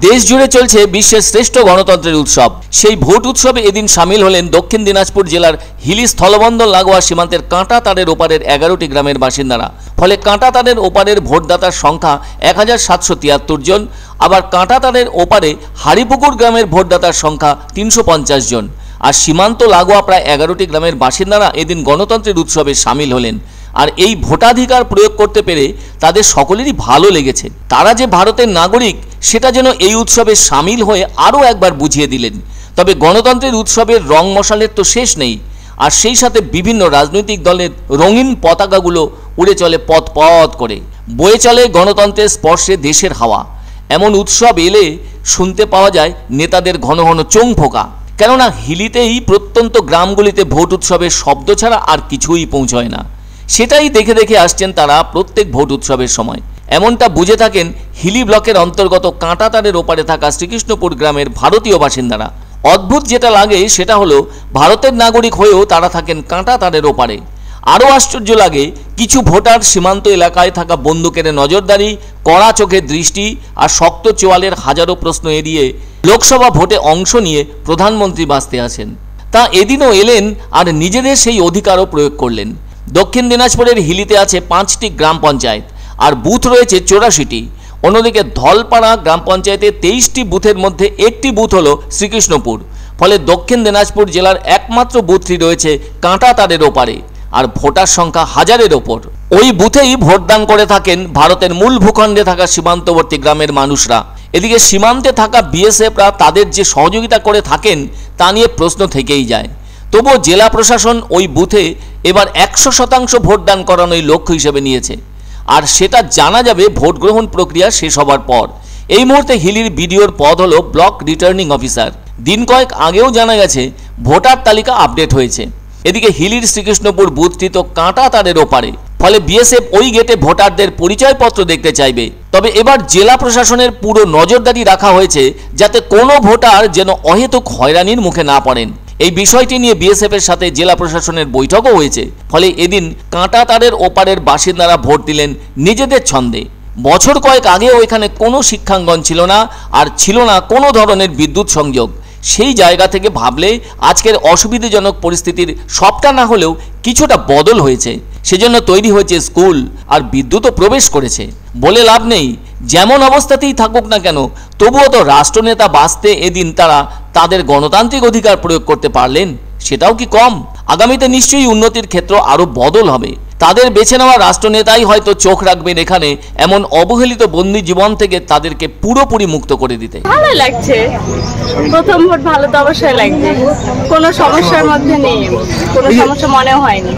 দেশ জুড়ে চলছে বিশ্বের শ্রেষ্ঠ গণতন্ত্রের উৎসব। সেই ভোট উৎসবে এদিন সামিল হলেন দক্ষিণ দিনাজপুর জেলার হিলি স্থলবন্দর লাগোয়া সীমান্তের কাঁটা তারের ওপারের 11টি গ্রামের বাসিন্দারা। ফলে কাঁটা তারের ওপারের ভোটদাতার সংখ্যা 1773 জন। আবার কাঁটা তারের ওপারে হাড়িপুকুর গ্রামের ভোটদাতার সংখ্যা 350 জন। আর সীমান্ত লাগোয়া প্রায় 11টি গ্রামের বাসিন্দারা এদিন গণতন্ত্রের উৎসবে সামিল হলেন। আর এই ভোটাধিকার প্রয়োগ করতে পেরে তাদের সকলেরই ভালো লেগেছে। তারা যে ভারতের নাগরিক সেটা যেন এই উৎসবে সামিল হয়ে আরও একবার বুঝিয়ে দিলেন। তবে গণতন্ত্রের উৎসবের রং মশালের তো শেষ নেই। আর সেই সাথে বিভিন্ন রাজনৈতিক দলের রঙিন পতাকাগুলো উড়ে চলে পথ পথ করে, বয়ে চলে গণতন্ত্রের স্পর্শে দেশের হাওয়া। এমন উৎসব এলে শুনতে পাওয়া যায় নেতাদের ঘন ঘন চোং ফোঁকা। কেননা হিলিতেই প্রত্যন্ত গ্রামগুলিতে ভোট উৎসবের শব্দ ছাড়া আর কিছুই পৌঁছয় না। সেটাই দেখে দেখে আসছেন তারা প্রত্যেক ভোট উৎসবের সময়। এমনটা বুঝে থাকেন হিলি ব্লকের অন্তর্গত কাঁটা তারের ওপারে থাকা শ্রীকৃষ্ণপুর গ্রামের ভারতীয় বাসিন্দারা। অদ্ভুত যেটা লাগে সেটা হলো ভারতের নাগরিক হয়েও তারা থাকেন কাঁটা তারের ওপারে। আরও আশ্চর্য লাগে কিছু ভোটার সীমান্ত এলাকায় থাকা বন্দুকের নজরদারি, কড়া চোখের দৃষ্টি আর শক্ত চোয়ালের হাজারো প্রশ্ন এড়িয়ে লোকসভা ভোটে অংশ নিয়ে প্রধানমন্ত্রী বাঁচতে আছেন। তা এদিনও এলেন আর নিজেদের সেই অধিকারও প্রয়োগ করলেন। দক্ষিণ দিনাজপুরের হিলিতে আছে 5টি গ্রাম পঞ্চায়েত আর বুথ রয়েছে 84টি। অন্যদিকে ধলপাড়া গ্রাম পঞ্চায়েতে 23টি বুথের মধ্যে একটি বুথ হলো শ্রীকৃষ্ণপুর। ফলে দক্ষিণ দিনাজপুর জেলার একমাত্র বুথটি রয়েছে কাঁটা তারের ওপারে। আর ভোটার সংখ্যা হাজারের ওপর। ওই বুথেই ভোটদান করে থাকেন ভারতের মূল ভূখণ্ডে থাকা সীমান্তবর্তী গ্রামের মানুষরা। এদিকে সীমান্তে থাকা বিএসএফরা তাদের যে সহযোগিতা করে থাকেন তা নিয়ে প্রশ্ন থেকেই যায়। তবুও জেলা প্রশাসন ওই বুথে এবার 100% ভোটদান করানোই লক্ষ্য হিসেবে নিয়েছে। আর সেটা জানা যাবে ভোট গ্রহণ প্রক্রিয়া শেষ হবার পর। এই মুহূর্তে হিলির বিডিওর পদ হলো ব্লক রিটার্নিং অফিসার। দিন কয়েক আগেও জানা গেছে ভোটার তালিকা আপডেট হয়েছে। এদিকে হিলির শ্রীকৃষ্ণপুর বুথটি তো কাঁটা তারের ওপারে। ফলে বিএসএফ ওই গেটে ভোটারদের পরিচয়পত্র দেখতে চাইবে। তবে এবার জেলা প্রশাসনের পুরো নজরদারি রাখা হয়েছে যাতে কোনো ভোটার যেন অহেতুক হয়রানির মুখে না পড়েন। এই বিষয়টি নিয়ে বিএসএফ এর সাথে জেলা প্রশাসনের বৈঠকও হয়েছে। ফলে এদিন কাঁটা তারের ওপারের বাসিন্দারা ভোট দিলেন নিজেদের ছন্দে। বছর কয়েক আগেও এখানে কোনো শিক্ষাঙ্গন ছিল না, আর ছিল না কোনো ধরনের বিদ্যুৎ সংযোগ। সেই জায়গা থেকে ভাবলে আজকের অসুবিধাজনক পরিস্থিতির সবটা না হলেও কিছুটা বদল হয়েছে। সেজন্য তৈরি হয়েছে স্কুল, আর বিদ্যুৎও প্রবেশ করেছে। বলে লাভ নেই, যেমন অবস্থাতেই থাকুক না কেন তবুও তো রাষ্ট্রনেতা বাঁচতে এদিন তারা তাদের গণতান্ত্রিক অধিকার প্রয়োগ করতে পারলেন, সেটাও কি কম? আগামীতে নিশ্চয়ই উন্নতির ক্ষেত্র আরও বদল হবে। তাদের বেছে নেওয়া রাষ্ট্রনেতাই হয়তো চোখ রাখবেন এখানে এমন অবহেলিত বন্দী জীবন থেকে তাদেরকে পুরোপুরি মুক্ত করে দিতে। ভালো লাগছে, প্রথম ভোট ভালো তো অবশ্যই লাগছে। কোনো সমস্যার মধ্যে নেই, কোনো সমস্যা মনেও হয়নি।